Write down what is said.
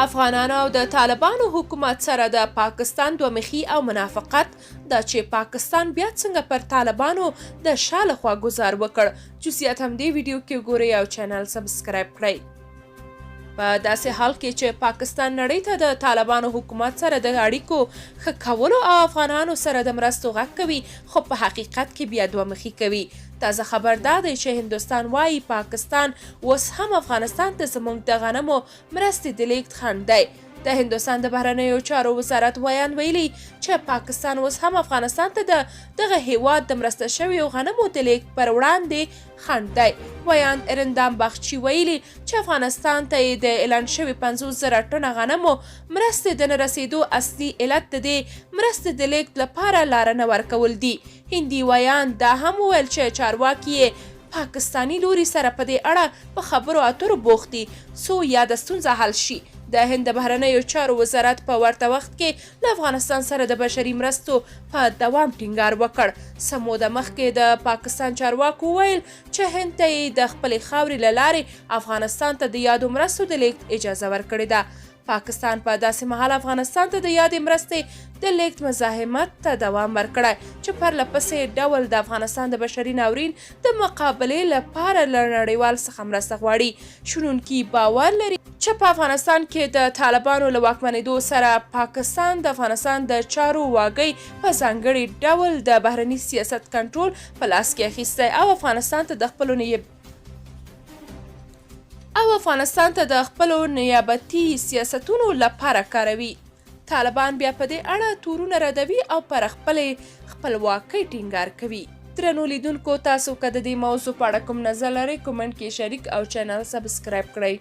افغانانو او د طالبانو حکومت سره د پاکستان دومخي او منافقت دا چې پاکستان بیا څنګه پر طالبانو د شا لخوا ګزار وکړ. جزئیات هم دې ویډیو کې ګورئ او چینل سبسکرایب کړئ. په داسې حال کې چې پاکستان نړۍ ته د طالبانو حکومت سره د اړیکو ښه کولو او افغانانو سره د مرستو غږ کوي، خو په حقیقت کې بیا دومخي کوي. تازه خبر دا دی چې هندوستان وایي پاکستان اوس هم افغانستان ته زموږ د غنمو مرستې د لیږد خنډ دی. د هندوستان د بهرنیو چارو وزارت ویان ویلي چې پاکستان اوس هم افغانستان ته د دغه هیواد د مرسته شویو غنمو د لیږد پر وړاندې خنډ دی. ویان ارندام باغچي ویلي چې افغانستان ته یې د اعلان شوي 50,000 ټنه غنمو مرستې د نه رسیدو اصلي علت د دې مرستې د لیږد لپاره لاره نه ورکول دي. هندي ویان دا هم وویل چې چارواکي یې پاکستاني لوري سره په دې اړه په خبرو اترو بوخت دي څو یاده ستونزه حل شي. د هند د بهرنیو چارو وزارت په ورته وخت کې له افغانستان سره د بشري مرستو په دوام ټینګار وکړ. څه موده مخکې د پاکستان چارواکو ویل چې هند ته یې د خپلې خاورې له لارې افغانستان ته د یادو مرستو د لیږد اجازه ورکړې ده. پاکستان په داسې مهال افغانستان ته د یادې مرستې د لیږد مزاحمت ته دوام ورکړی چې پرله پسې ډول د افغانستان د بشري ناورین د مقابلې لپاره له نړیوال څخه مرسته غواړي. شنونکي باور لري چې په افغانستان کې د طالبانو له واکمنېدو سره پاکستان د افغانستان د چارو واګۍ په ځانګړي ډول د بهرني سیاست کنټرول په لاس کې اخیستی او افغانستان ته د خپلو نیابتي سیاستونو لپاره کاروي. طالبان بیا په دې اړه تورونه ردوي او پر خپلواکۍ ټینګار کوي. درنو لیدونکو، تاسو که د دې موضوع په اړه کوم نظر لرئ کومنټ کې شریک او چینل سبسکرایب کړئ.